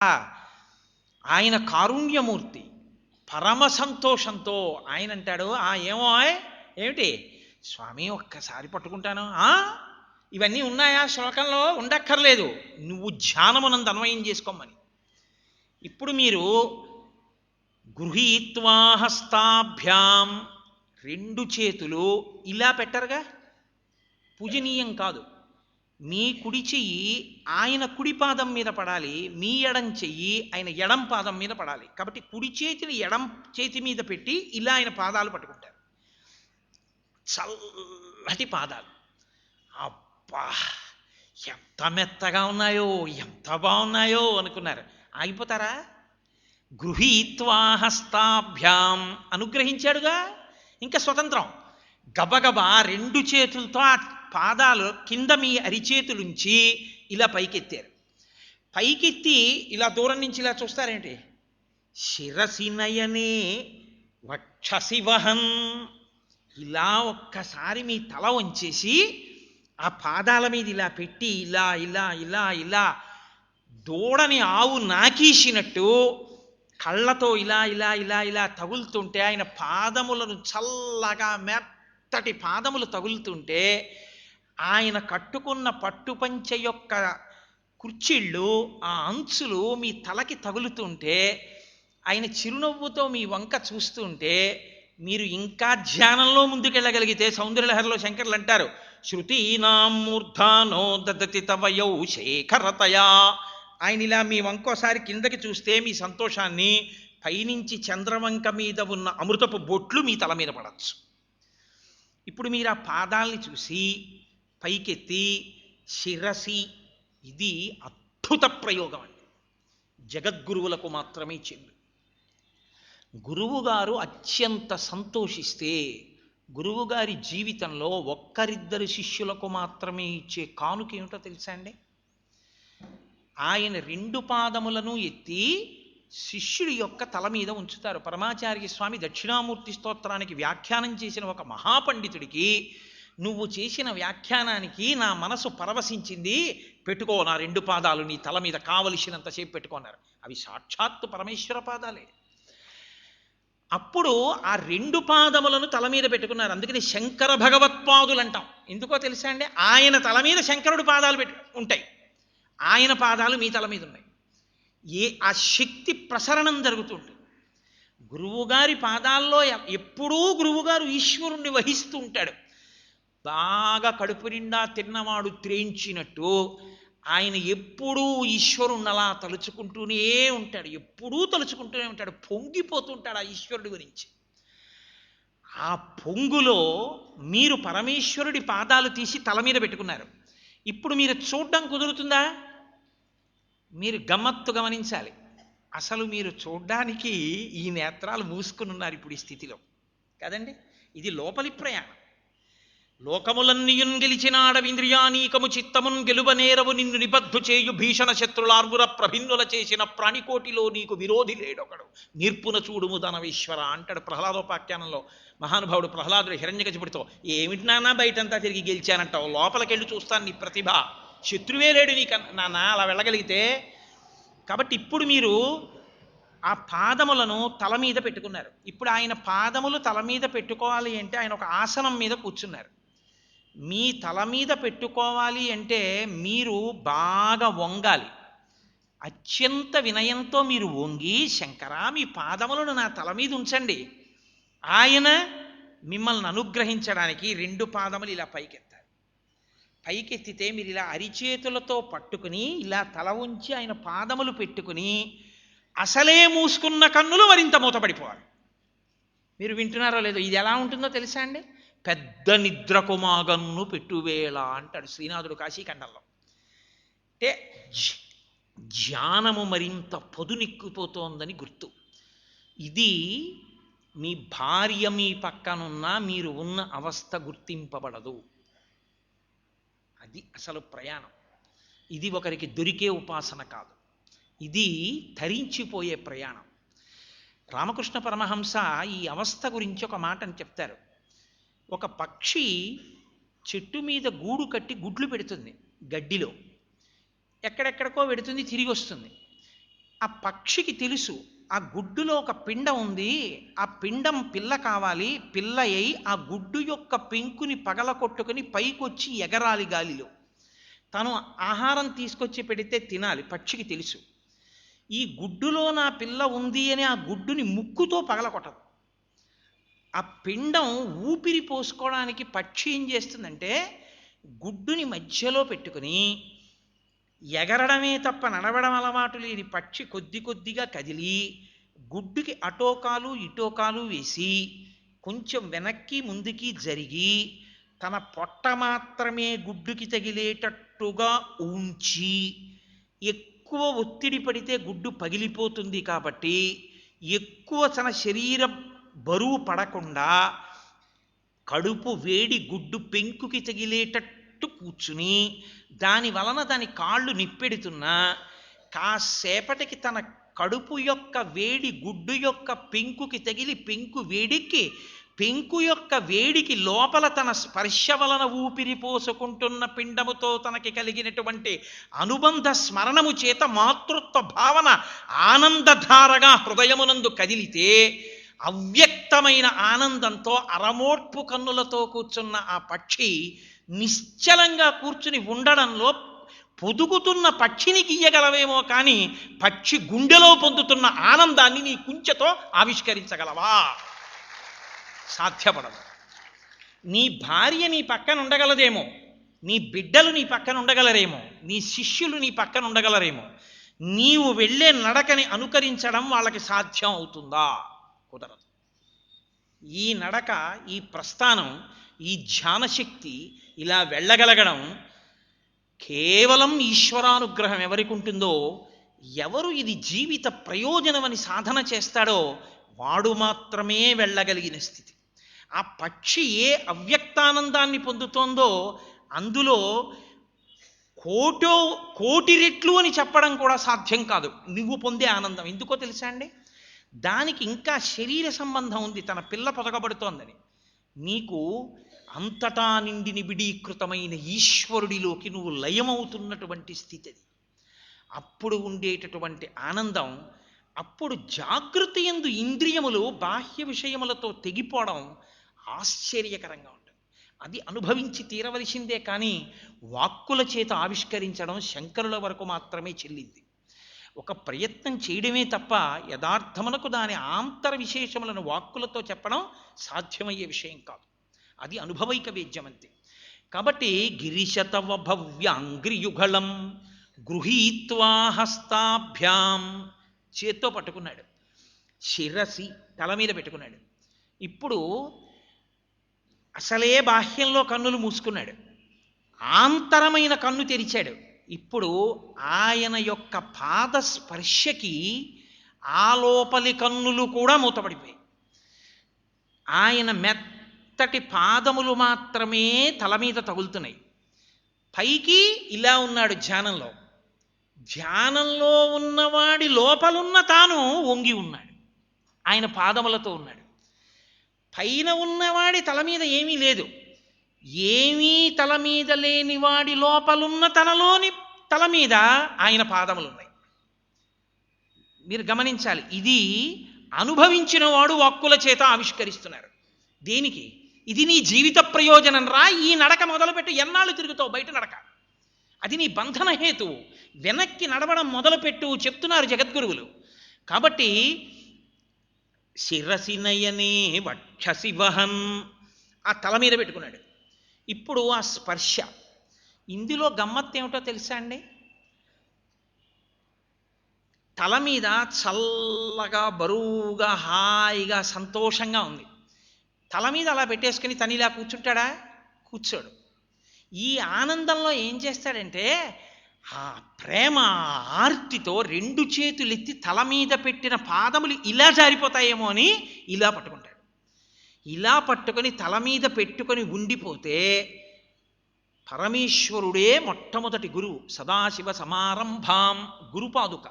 ఆయన కారుణ్యమూర్తి. పరమ సంతోషంతో ఆయన అంటాడు, ఏమో ఏమిటి స్వామి ఒక్కసారి పట్టుకుంటాను. ఇవన్నీ ఉన్నాయా శ్లోకంలో? ఉండక్కర్లేదు, నువ్వు ధ్యానమునందు అన్వయం చేసుకోమని. ఇప్పుడు మీరు గృహీత్వా హస్తాభ్యాం, రెండు చేతులు ఇలా పెట్టరుగా, పూజనీయం కాదు. మీ కుడి చెయ్యి ఆయన కుడి పాదం మీద పడాలి, మీ ఎడం చెయ్యి ఆయన ఎడం పాదం మీద పడాలి. కాబట్టి కుడి చేతిని ఎడం చేతి మీద పెట్టి ఇలా ఆయన పాదాలు పట్టుకుంటారు. చల్లటి పాదాలు, అబ్బా ఎంత మెత్తగా ఉన్నాయో, ఎంత బాగున్నాయో అనుకున్నారు. ఆగిపోతారా? గృహీత్వా హస్తాభ్యాం అనుగ్రహించాడుగా, ఇంకా స్వతంత్రం. గబగబా రెండు చేతులతో ఆ పాదాలు కింద మీ అరిచేతులుంచి ఇలా పైకెత్తారు. పైకెత్తి ఇలా దూరం నుంచి ఇలా చూస్తారేంటి? శిరసి నయనే వక్షసి వహన్, ఇలా ఒక్కసారి మీ తల వంచేసి ఆ పాదాల మీద ఇలా పెట్టి ఇలా ఇలా ఇలా ఇలా దూడని ఆవు నాకీసినట్టు కళ్ళతో ఇలా ఇలా ఇలా ఇలా తగులుతుంటే, ఆయన పాదములను చల్లగా మెత్తటి పాదములు తగులుతుంటే, ఆయన కట్టుకున్న పట్టుపంచె యొక్క కుర్చీళ్ళు ఆ అంచులు మీ తలకి తగులుతుంటే, ఆయన చిరునవ్వుతో మీ వంక చూస్తుంటే, మీరు ఇంకా ధ్యానంలో ముందుకెళ్ళగలిగితే సౌందర్యలహరిలో శంకర్లు అంటారు, శృతీనాం మూర్ధానో దదతి తవయౌ శేఖరతయా. ఆయన ఇలా మీ వంకోసారి కిందకి చూస్తే మీ సంతోషాన్ని పైనుంచి చంద్రవంక మీద ఉన్న అమృతపు బొట్లు మీ తల మీద పడచ్చు. ఇప్పుడు మీరు ఆ పాదాలని చూసి పైకెత్తి శిరసి, ఇది అద్భుత ప్రయోగం అండి, జగద్గురువులకు మాత్రమే చెల్లు. గురువుగారు అత్యంత సంతోషిస్తే, గురువుగారి జీవితంలో ఒక్కరిద్దరు శిష్యులకు మాత్రమే ఇచ్చే కానుక ఏమిటో తెలుసా అండి? ఆయన రెండు పాదములను ఎత్తి శిష్యుడి యొక్క తల మీద ఉంచుతారు. పరమాచార్య స్వామి దక్షిణామూర్తి స్తోత్రానికి వ్యాఖ్యానం చేసిన ఒక మహాపండితుడికి, నువ్వు చేసిన వ్యాఖ్యానానికి నా మనసు పరవశించింది, పెట్టుకో నా రెండు పాదాలు నీ తల మీద, కావలసినంతసేపు పెట్టుకున్నారు. అవి సాక్షాత్తు పరమేశ్వర పాదాలే. అప్పుడు ఆ రెండు పాదములను తల మీద పెట్టుకున్నారు. అందుకని శంకర భగవత్పాదులు అంటాం. ఎందుకో తెలుసా అండి? ఆయన తల మీద శంకరుడు పాదాలు ఉంటాయి, ఆయన పాదాలు మీ తల మీద ఉన్నాయి. ఆ శక్తి ప్రసరణం జరుగుతుంటుంది. గురువుగారి పాదాల్లో ఎప్పుడూ గురువుగారు ఈశ్వరుణ్ణి వహిస్తూ ఉంటాడు. బాగా కడుపు నిండా తిన్నవాడు త్రేయించినట్టు ఆయన ఎప్పుడూ ఈశ్వరుణ్ణి అలా తలుచుకుంటూనే ఉంటాడు, ఎప్పుడూ తలుచుకుంటూనే ఉంటాడు, పొంగిపోతుంటాడు ఆ ఈశ్వరుడి గురించి. ఆ పొంగులో మీరు పరమేశ్వరుడి పాదాలు తీసి తల మీద పెట్టుకున్నారు. ఇప్పుడు మీరు చూడడం కుదురుతుందా? మీరు గమ్మత్తు గమనించాలి. అసలు మీరు చూడ్డానికి ఈ నేత్రాలు మూసుకుని ఉన్నారు ఇప్పుడు ఈ స్థితిలో కదండి. ఇది లోపలి ప్రయాణం. లోకములన్నీయున్ గెలిచినాడవింద్రియానీకము చిత్తమున్ గెలువనేరవు నిన్ను నిబద్ధు చేయు భీషణ శత్రులార్గుర ప్రభిన్నుల చేసిన ప్రాణికోటిలో నీకు విరోధి లేడొకడు, నిర్పున చూడుము ధనవీశ్వర అంటాడు ప్రహ్లాదోపాఖ్యానంలో. మహానుభావుడు ప్రహ్లాదుడు హిరణ్యకశిపుడితో, ఏమిటి నాన్న బయటంతా తిరిగి గెలిచానంటావు, లోపలికెళ్ళి చూస్తాను నీ ప్రతిభ, శత్రువే లేడు నీకు నాన్న అలా వెళ్ళగలిగితే. కాబట్టి ఇప్పుడు మీరు ఆ పాదములను తల మీద పెట్టుకున్నారు. ఇప్పుడు ఆయన పాదములు తల మీద పెట్టుకోవాలి అంటే ఆయన ఒక ఆసనం మీద కూర్చున్నారు. మీ తల మీద పెట్టుకోవాలి అంటే మీరు బాగా వంగాలి. అత్యంత వినయంతో మీరు వంగి, శంకరా మీ పాదములను నా తల మీద ఉంచండి, ఆయన మిమ్మల్ని అనుగ్రహించడానికి రెండు పాదములు ఇలా పైకెత్తారు. పైకెత్తితే మీరు ఇలా అరిచేతులతో పట్టుకుని ఇలా తల ఉంచి ఆయన పాదములు పెట్టుకుని అసలే మూసుకున్న కన్నులు మరింత మూతపడిపోవాలి. మీరు వింటున్నారో లేదో, ఇది ఎలా ఉంటుందో తెలుసా అండి? పెద్ద నిద్రకు మాగన్ను పెట్టువేళ అంటాడు శ్రీనాథుడు కాశీఖండంలో. అంటే ధ్యానము మరింత పొదునెక్కిపోతోందని గుర్తు. ఇది మీ భార్య మీ పక్కనున్నా మీరు ఉన్న అవస్థ గుర్తింపబడదు. అది అసలు ప్రయాణం. ఇది ఒకరికి దొరికే ఉపాసన కాదు, ఇది ధరించిపోయే ప్రయాణం. రామకృష్ణ పరమహంస ఈ అవస్థ గురించి ఒక మాటని చెప్తారు. ఒక పక్షి చెట్టు మీద గూడు కట్టి గుడ్లు పెడుతుంది గడ్డిలో, ఎక్కడెక్కడికో పెడుతుంది, తిరిగి వస్తుంది. ఆ పక్షికి తెలుసు ఆ గుడ్డులో ఒక పిండం ఉంది, ఆ పిండం పిల్ల కావాలి, పిల్ల అయి ఆ గుడ్డు యొక్క పెంకుని పగలకొట్టుకుని పైకొచ్చి ఎగరాలి గాలిలో. తను ఆహారం తీసుకొచ్చి పెడితే తినాలి, పక్షికి తెలుసు. ఈ గుడ్డులో నా పిల్ల ఉంది అని ఆ గుడ్డుని ముక్కుతో పగలకొట్టదు. ఆ పిండం ఊపిరి పోసుకోవడానికి పక్షి ఏం చేస్తుందంటే గుడ్డుని మధ్యలో పెట్టుకుని ఎగరడమే తప్ప నడవడం అలవాటు లేని పక్షి కొద్ది కొద్దిగా కదిలి గుడ్డుకి అటోకాలు ఇటోకాలు వేసి కొంచెం వెనక్కి ముందుకి జరిగి తన పొట్ట మాత్రమే గుడ్డుకి తగిలేటట్టుగా ఉంచి, ఎక్కువ ఒత్తిడి పడితే గుడ్డు పగిలిపోతుంది కాబట్టి ఎక్కువ తన శరీర బరువు పడకుండా కడుపు వేడి గుడ్డు పెంకుకి తగిలేటట్టు కూర్చుని దాని వలన దాని కాళ్ళు నిప్పెడుతున్నా కాసేపటికి తన కడుపు యొక్క వేడి గుడ్డు యొక్క పెంకుకి తగిలి పెంకు వేడికి పెంకు యొక్క వేడికి లోపల తన స్పర్శ వలన ఊపిరి పోసుకుంటున్న పిండముతో తనకి కలిగినటువంటి అనుబంధ స్మరణము చేత మాతృత్వ భావన ఆనందధారగా హృదయమునందు కదిలితే అవ్యక్తమైన ఆనందంతో అరమోట్పు కన్నులతో కూర్చున్న ఆ పక్షి నిశ్చలంగా కూర్చుని ఉండడంలో పొదుగుతున్న పక్షిని గీయగలవేమో కానీ పక్షి గుండెలో పొందుతున్న ఆనందాన్ని నీ కుంచెతో ఆవిష్కరించగలవా? సాధ్యపడదు. నీ భార్య నీ పక్కన ఉండగలదేమో, నీ బిడ్డలు నీ పక్కన ఉండగలరేమో, నీ శిష్యులు నీ పక్కన ఉండగలరేమో, నీవు వెళ్ళే నడకని అనుకరించడం వాళ్ళకి సాధ్యం అవుతుందా? కుదరదు. ఈ నడక, ఈ ప్రస్థానం, ఈ ధ్యానశక్తి ఇలా వెళ్ళగలగడం కేవలం ఈశ్వరానుగ్రహం ఎవరికి ఉంటుందో, ఎవరు ఇది జీవిత ప్రయోజనమని సాధన చేస్తాడో వాడు మాత్రమే వెళ్ళగలిగిన స్థితి. ఆ పక్షి ఏ అవ్యక్తానందాన్ని పొందుతోందో అందులో కోటి రెట్లు అని చెప్పడం కూడా సాధ్యం కాదు నువ్వు పొందే ఆనందం. ఎందుకో తెలుసా అండి? దానికి ఇంకా శరీర సంబంధం ఉంది, తన పిల్ల పొదగబడుతోందని. నీకు అంతటా నిండి నిబిడీకృతమైన ఈశ్వరుడిలోకి నువ్వు లయమవుతున్నటువంటి స్థితి అది. అప్పుడు ఉండేటటువంటి ఆనందం, అప్పుడు జాగృతి యందు ఇంద్రియములు బాహ్య విషయములతో తెగిపోవడం ఆశ్చర్యకరంగా ఉంటుంది. అది అనుభవించి తీరవలసిందే కానీ వాక్కుల చేత ఆవిష్కరించడం శంకరుల వరకు మాత్రమే చెల్లింది. ఒక ప్రయత్నం చేయడమే తప్ప యథార్థమునకు దాని ఆంతర విశేషములను వాక్కులతో చెప్పడం సాధ్యమయ్యే విషయం కాదు. అది అనుభవైక వేద్యం అంతే. కాబట్టి గిరిశతవ భవ్యాంగ్రియుగళం గృహీత్వా హస్తాభ్యాం, చేత్తో పట్టుకున్నాడు, శిరసి తల మీద పెట్టుకున్నాడు. ఇప్పుడు అసలే బాహ్యంలో కన్నులు మూసుకున్నాడు, ఆంతరమైన కన్ను తెరిచాడు. ఇప్పుడు ఆయన యొక్క పాద స్పర్శకి ఆ లోపలి కన్నులు కూడా మూతపడిపోయాయి. ఆయన మెత్తటి పాదములు మాత్రమే తల మీద తగులుతున్నాయి. పైకి ఇలా ఉన్నాడు ధ్యానంలో. ధ్యానంలో ఉన్నవాడి లోపలున్న తాను వంగి ఉన్నాడు, ఆయన పాదములతో ఉన్నాడు. పైన ఉన్నవాడి తల మీద ఏమీ లేదు, ఏమీ తల మీద లేని వాడి లోపలున్న తనలోని తల మీద ఆయన పాదములున్నాయి. మీరు గమనించాలి, ఇది అనుభవించిన వాడు వాక్కుల చేత ఆవిష్కరిస్తున్నారు. దేనికి? ఇది నీ జీవిత ప్రయోజనం రా, ఈ నడక మొదలుపెట్టి ఎన్నాళ్ళు తిరుగుతావు బయట నడక, అది నీ బంధన హేతువు, వెనక్కి నడవడం మొదలుపెట్టు చెప్తున్నారు జగద్గురువులు. కాబట్టి శిరసి నయనే వక్షసి వహన్, ఆ తల మీద పెట్టుకున్నాడు. ఇప్పుడు ఆ స్పర్శ, ఇందులో గమ్మత్తు ఏమిటో తెలుసా అండి? తల మీద చల్లగా బరువుగా హాయిగా సంతోషంగా ఉంది. తల మీద అలా పెట్టేసుకుని తను ఇలా కూర్చుంటాడా? కూర్చోడు. ఈ ఆనందంలో ఏం చేస్తాడంటే ఆ ప్రేమ ఆర్తితో రెండు చేతులెత్తి తల మీద పెట్టిన పాదములు ఇలా జారిపోతాయేమో అని ఇలా పట్టుకుంటాడు. ఇలా పట్టుకొని తల మీద పెట్టుకొని ఉండిపోతే పరమేశ్వరుడే మొట్టమొదటి గురువు. సదాశివ సమారంభాం, గురుపాదుక,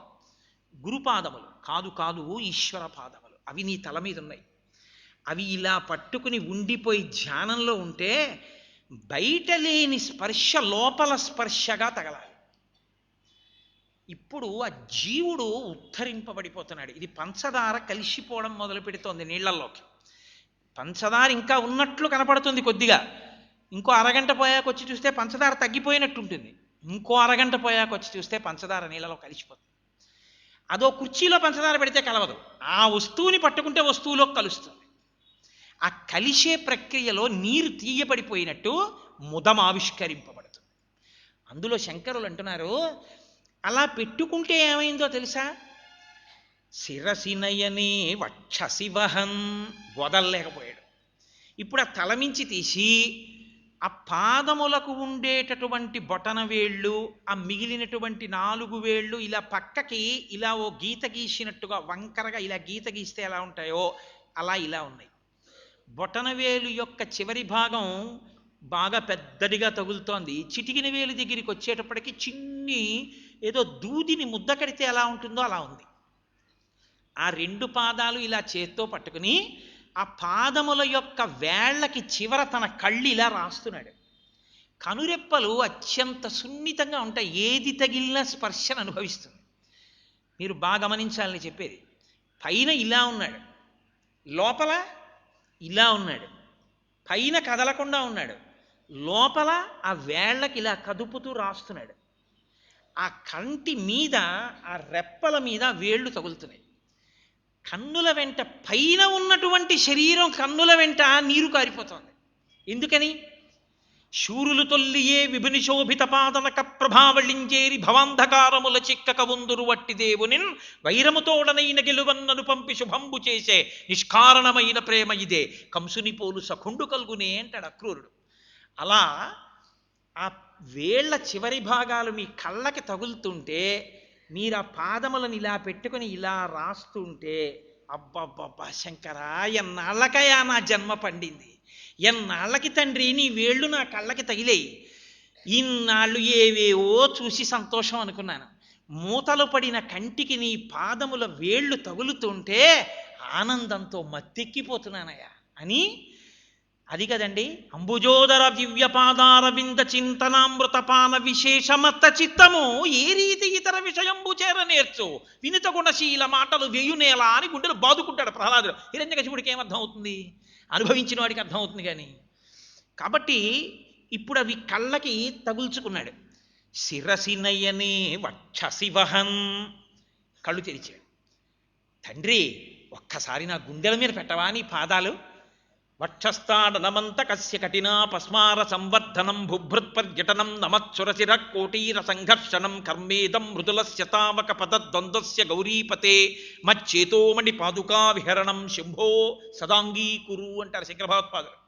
గురుపాదములు కాదు ఈశ్వర పాదములు, అవి నీ తల మీద ఉన్నాయి. అవి ఇలా పట్టుకుని ఉండిపోయి ధ్యానంలో ఉంటే బయట లేని స్పర్శ లోపల స్పర్శగా తగలాలి. ఇప్పుడు ఆ జీవుడు ఉద్ధరింపబడిపోతున్నాడు. ఇది పంచదార కలిసిపోవడం మొదలు పెడుతోంది నీళ్లలోకి. పంచదార ఇంకా ఉన్నట్లు కనపడుతుంది కొద్దిగా. ఇంకో అరగంట పోయాక వచ్చి చూస్తే పంచదార తగ్గిపోయినట్టు ఉంటుంది. ఇంకో అరగంట పోయాక వచ్చి చూస్తే పంచదార నీళ్ళలో కలిసిపోతుంది. అదో కుర్చీలో పంచదార పెడితే కలవదు. ఆ వస్తువుని పట్టుకుంటే వస్తువులో కలుస్తుంది. ఆ కలిసే ప్రక్రియలో నీరు తీయబడిపోయినట్టు ముదం ఆవిష్కరింపబడుతుంది. అందులో శంకరులు అంటున్నారు, అలా పెట్టుకుంటే ఏమైందో తెలుసా? శిరసినయనే వక్షసివహన్, వదల్లేకపోయాడు. ఇప్పుడు ఆ తలమించి తీసి ఆ పాదములకు ఉండేటటువంటి బొటన వేళ్ళు, ఆ మిగిలినటువంటి 4 వేళ్ళు ఇలా పక్కకి ఇలా ఓ గీత గీసినట్టుగా వంకరగా ఇలా గీత గీస్తే ఎలా ఉంటాయో అలా ఇలా ఉన్నాయి. బొటన వేలు యొక్క చివరి భాగం బాగా పెద్దదిగా తగులుతోంది. చిటికిన వేలు దగ్గరికి వచ్చేటప్పటికి చిన్ని ఏదో దూదిని ముద్ద కడితే ఎలా ఉంటుందో అలా ఉంది. ఆ 2 పాదాలు ఇలా చేత్తో పట్టుకుని ఆ పాదముల యొక్క వేళ్లకి చివర తన కళ్ళు ఇలా రాస్తున్నాడు. కనురెప్పలు అత్యంత సున్నితంగా ఉంటాయి. ఏది తగిలినా స్పర్శను అనుభవిస్తుంది. మీరు బాగా గమనించాలని చెప్పేది. పైన ఇలా ఉన్నాడు, లోపల ఇలా ఉన్నాడు. పైన కదలకుండా ఉన్నాడు, లోపల ఆ వేళ్లకి ఇలా కదుపుతూ రాస్తున్నాడు. ఆ కంటి మీద ఆ రెప్పల మీద వేళ్ళు తగులుతున్నాయి. కన్నుల వెంట పైన ఉన్నటువంటి శరీరం కన్నుల వెంట నీరు కారిపోతోంది. ఎందుకని? శూరులు తొల్లియే విభుని శోభిత పాదనక ప్రభావళించేరి భవాంధకారముల చిక్కక ఉందురు వట్టి దేవునిన్ వైరముతోడనైన గెలువన్నను పంపి శుభంబు చేసే నిష్కారణమైన ప్రేమ ఇదే కంసుని పోలు సఖుండు కల్గునే అంటాడు అక్రూరుడు. అలా ఆ వేళ్ల చివరి భాగాలు మీ కళ్ళకి తగులుతుంటే మీరు ఆ పాదములను ఇలా పెట్టుకుని ఇలా రాస్తుంటే అబ్బబ్బబ్బా శంకరా, ఎన్నాళ్ళకయా నా జన్మ పండింది, ఎన్నాళ్ళకి తండ్రి నీ వేళ్ళు నా కళ్ళకి తగిలేయి, ఇన్నాళ్ళు ఏవేవో చూసి సంతోషం అనుకున్నాను, మూతలు పడిన కంటికి నీ పాదముల వేళ్ళు తగులుతుంటే ఆనందంతో మత్తెక్కిపోతున్నానయ్యా అని. అది కదండి, అంబుజోదర దివ్యపాదారవింద చింతనామృతపాన విశేషమత్త చిత్తము ఏ రీతి ఇతర విషయంబు చేర నేర్చు వినిత గుణశీల మాటలు వేయునేలా అని గుండెలు బాదుకుంటాడు ప్రహ్లాదుడు. హిరణ్యకశిపుడికి ఏమర్థం అవుతుంది? అనుభవించిన వాడికి అర్థం అవుతుంది. కానీ కాబట్టి ఇప్పుడు అవి కళ్ళకి తగుల్చుకున్నాడు. శిరసినయనే వక్షసివహన్, కళ్ళు తెరిచాడు. తండ్రి ఒక్కసారి నా గుండెల మీద పెట్టవా నీ పాదాలు? వక్షస్థాడనమంత కస్య కఠినా పస్మార సంవర్ధనం బుభృత్పర్యటనం నమచ్చురచిర కోటీర సంఘర్షణం కర్మేదం మృదులస్య తావక పదద్వంద్వస్య గౌరీపతే మచ్చేతోమణి పాదుకా విహరణం శంభో సదాంగీకురు అంటారు శంకర భగవత్పాదులు.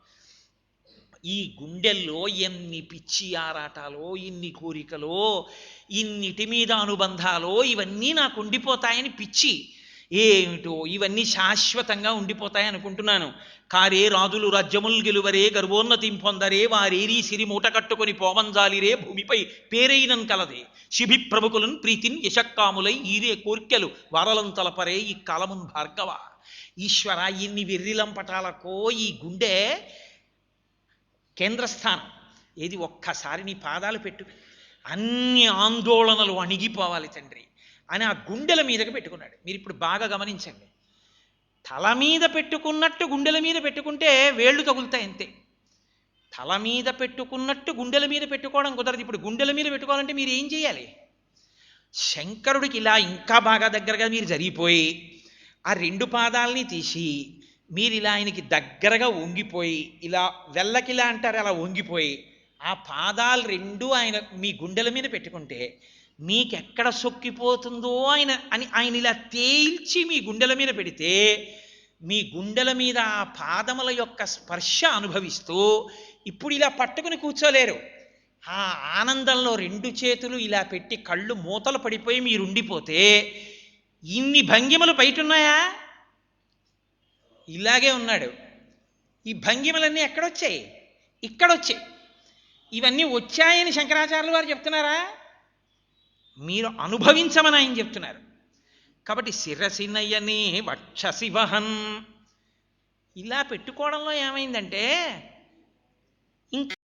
ఈ గుండెల్లో ఎన్ని పిచ్చి ఆరాటాలో, ఇన్ని కోరికలో, ఇన్నిటి మీద అనుబంధాలో ఇవన్నీ నాకు ఉండిపోతాయని పిచ్చి. ఏమిటో ఇవన్నీ శాశ్వతంగా ఉండిపోతాయి అనుకుంటున్నాను. కారే రాజులు రాజ్యముల్ గెలువరే గర్వోన్నతిం పొందరే వారేరీ సిరి మూట కట్టుకొని పోవంజాలిరే భూమిపై పేరైనన్ కలదే శిభి ప్రముఖులను ప్రీతిన్ యశక్కాములై ఈరే కోర్కెలు వారలం తలపరే ఈ కాలమున్ భార్గవ. ఈశ్వర, ఇన్ని వెర్రిలంపటాలకో ఈ గుండె కేంద్రస్థానం. ఏది ఒక్కసారి నీ పాదాలు పెట్టు, అన్ని ఆందోళనలు అణిగిపోవాలి తండ్రి అని ఆ గుండెల మీదకి పెట్టుకున్నాడు. మీరు ఇప్పుడు బాగా గమనించండి, తల మీద పెట్టుకున్నట్టు గుండెల మీద పెట్టుకుంటే వేళ్ళు తగులుతాయి అంతే. తల మీద పెట్టుకున్నట్టు గుండెల మీద పెట్టుకోవడం కుదరదు. ఇప్పుడు గుండెల మీద పెట్టుకోవాలంటే మీరు ఏం చేయాలి? శంకరుడికి ఇలా ఇంకా బాగా దగ్గరగా మీరు జరిగిపోయి ఆ 2 పాదాలని తీసి మీరు ఇలా ఆయనకి దగ్గరగా వంగిపోయి ఇలా వెల్లకిలా అంటారు అలా వంగిపోయి ఆ పాదాలు 2 ఆయన మీ గుండెల మీద పెట్టుకుంటే మీకెక్కడ సొక్కిపోతుందో ఆయన ఇలా తేల్చి మీ గుండెల మీద పెడితే మీ గుండెల మీద ఆ పాదముల యొక్క స్పర్శ అనుభవిస్తూ ఇప్పుడు ఇలా పట్టుకుని కూర్చోలేరు. ఆ ఆనందంలో 2 చేతులు ఇలా పెట్టి కళ్ళు మూతలు పడిపోయి మీరుండిపోతే ఇన్ని భంగిమలు బయటున్నాయా? ఇలాగే ఉన్నాడు. ఈ భంగిమలన్నీ ఎక్కడొచ్చాయి? ఇక్కడొచ్చాయి. ఇవన్నీ వచ్చాయని శంకరాచార్యులు వారు చెప్తున్నారా? మీరు అనుభవించమని ఆయన చెప్తున్నారు. కాబట్టి శిరసినయనే వక్షసివహన్ ఇలా పెట్టుకోవడంలో ఏమైందంటే